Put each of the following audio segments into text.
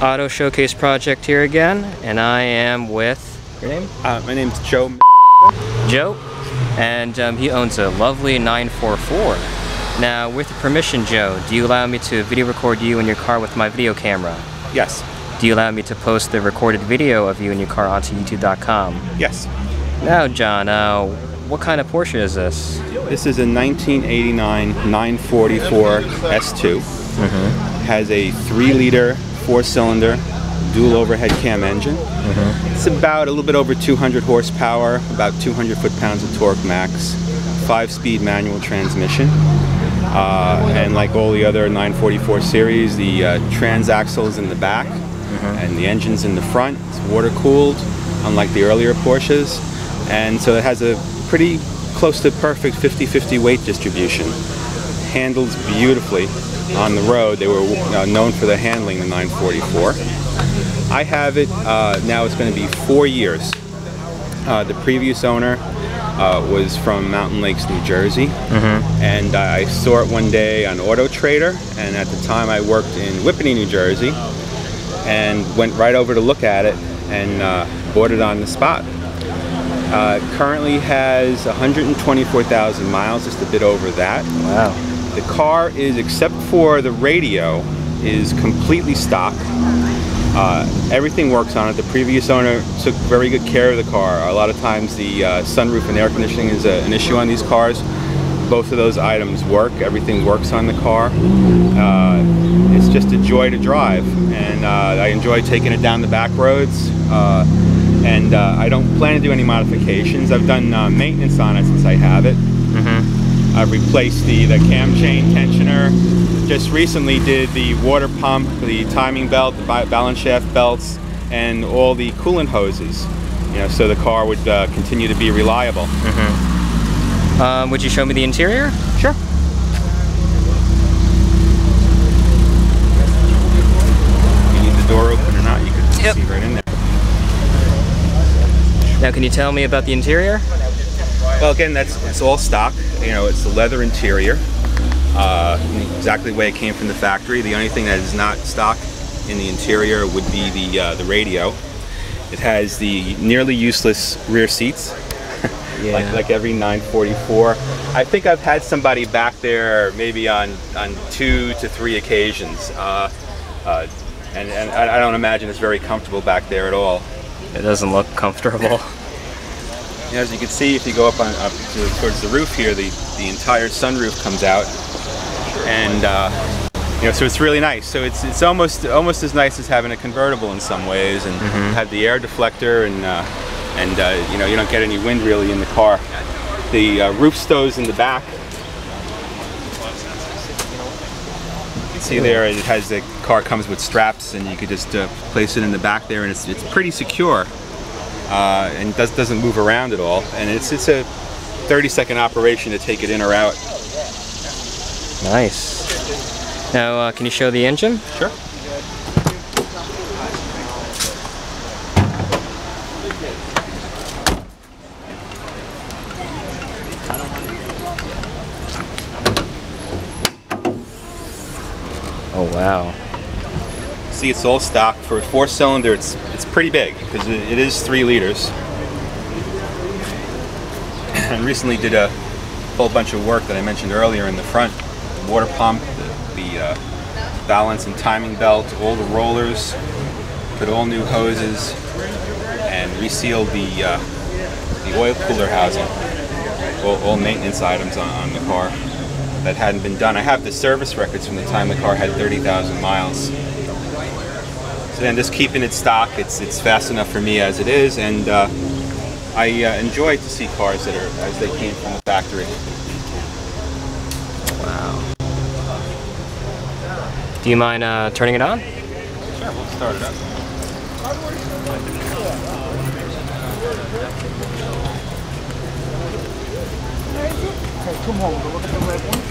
Auto Showcase project here again, and I am with your name? My name's Joe. Joe, and he owns a lovely 944. Now, with your permission, Joe, do you allow me to video record you in your car with my video camera? Yes. Do you allow me to post the recorded video of you in your car onto YouTube.com? Yes. Now, John, what kind of Porsche is this? This is a 1989 944 S2. Has a 3-liter, 4-cylinder, dual overhead cam engine. It's about a little bit over 200 horsepower, about 200 foot-pounds of torque max, 5-speed manual transmission. And like all the other 944 series, the transaxle is in the back and the engine's in the front. It's water-cooled, unlike the earlier Porsches. And so it has a pretty close to perfect 50-50 weight distribution. Handles beautifully on the road. They were known for the handling, the 944. I have it, now it's going to be 4 years. The previous owner was from Mountain Lakes, New Jersey, and I saw it one day on Auto Trader, and at the time I worked in Whippany, New Jersey, and went right over to look at it and bought it on the spot. Currently has 124,000 miles, just a bit over that. Wow. The car is, except for the radio, is completely stock. Everything works on it. The previous owner took very good care of the car. A lot of times the sunroof and air conditioning is an issue on these cars. Both of those items work. Everything works on the car. It's just a joy to drive, and I enjoy taking it down the back roads. And I don't plan to do any modifications. I've done maintenance on it since I have it. I've replaced the cam chain tensioner. Just recently did the water pump, the timing belt, the balance shaft belts, and all the coolant hoses. You know, so the car would continue to be reliable. Would you show me the interior? Sure. You need the door open or not, you can see right in there. Now, can you tell me about the interior? Well, again, it's all stock. You know, it's the leather interior, exactly the way it came from the factory. The only thing that is not stock in the interior would be the radio. It has the nearly useless rear seats, like every 944. I think I've had somebody back there maybe on 2 to 3 occasions, and I don't imagine it's very comfortable back there at all. It doesn't look comfortable. As you can see, if you go up towards the roof here, the entire sunroof comes out, and you know, so it's really nice. So it's almost as nice as having a convertible in some ways, and have the air deflector, and you know, you don't get any wind really in the car. The roof stows in the back. You can see there, it has the car comes with straps, and you could just place it in the back there, and it's pretty secure. And doesn't move around at all, and it's a 30-second operation to take it in or out. Nice. Now, can you show the engine? Sure. Oh wow. See, it's all stock. For a 4-cylinder, it's pretty big because it is 3 liters. And recently did a whole bunch of work that I mentioned earlier in the front: the water pump, the balance and timing belt, all the rollers, put all new hoses, and resealed the oil cooler housing. All maintenance items on the car that hadn't been done. I have the service records from the time the car had 30,000 miles. So then, just keeping it stock, it's fast enough for me as it is, and I enjoy to see cars that are as they came from the factory. Wow. Do you mind turning it on? Sure, we'll start it up. Okay, come on, look at the red one.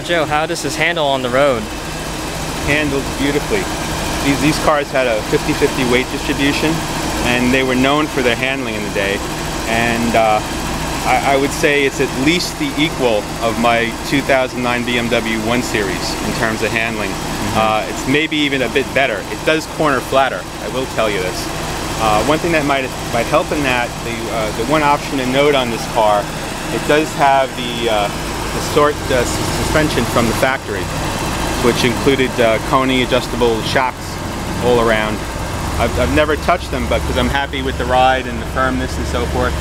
Joe, how does this handle on the road? Handled beautifully. These cars had a 50-50 weight distribution, and they were known for their handling in the day. And I would say it's at least the equal of my 2009 BMW 1 Series in terms of handling. It's maybe even a bit better. It does corner flatter, I will tell you this. One thing that might help in that, the one option to note on this car, it does have the suspension from the factory, which included Koni adjustable shocks all around. I've never touched them, but because I'm happy with the ride and the firmness and so forth,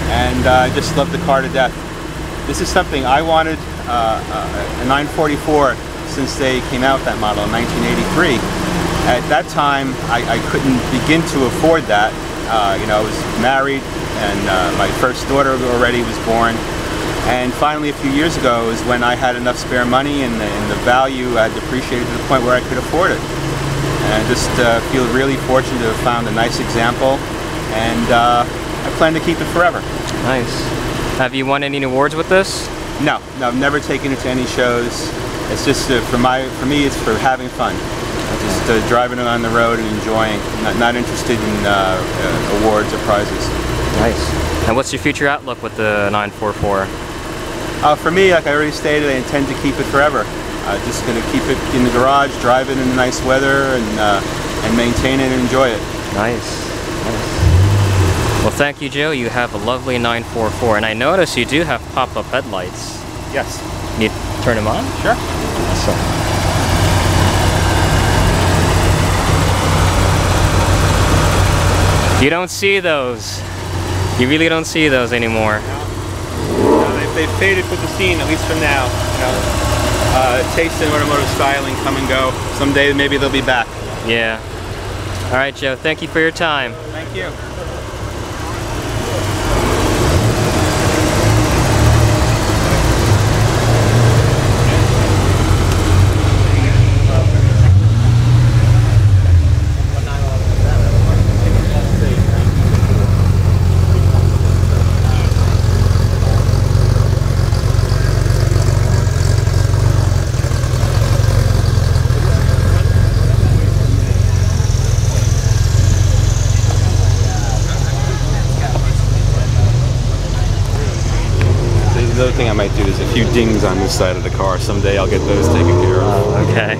and I just love the car to death. This is something I wanted, a 944, since they came out with that model in 1983. At that time, I couldn't begin to afford that. You know, I was married, and my first daughter already was born. And finally, a few years ago, is when I had enough spare money, and the value had depreciated to the point where I could afford it. And I just feel really fortunate to have found a nice example, and I plan to keep it forever. Nice. Have you won any awards with this? No, I've never taken it to any shows. It's just for me, it's for having fun. Just driving it on the road and enjoying. Not interested in awards or prizes. Nice. And what's your future outlook with the 944? For me, like I already stated, I intend to keep it forever. Just going to keep it in the garage, drive it in the nice weather, and maintain it and enjoy it. Nice. Well, thank you, Joe. You have a lovely 944, and I notice you do have pop-up headlights. Yes. Can you turn them on? Sure. Awesome. You don't see those. You really don't see those anymore. No, they've faded with the scene, at least for now. You know, taste in automotive styling come and go. Someday maybe they'll be back. Yeah. All right, Joe. Thank you for your time. Thank you. The other thing I might do is a few dings on this side of the car. Someday I'll get those taken care of. Oh, okay.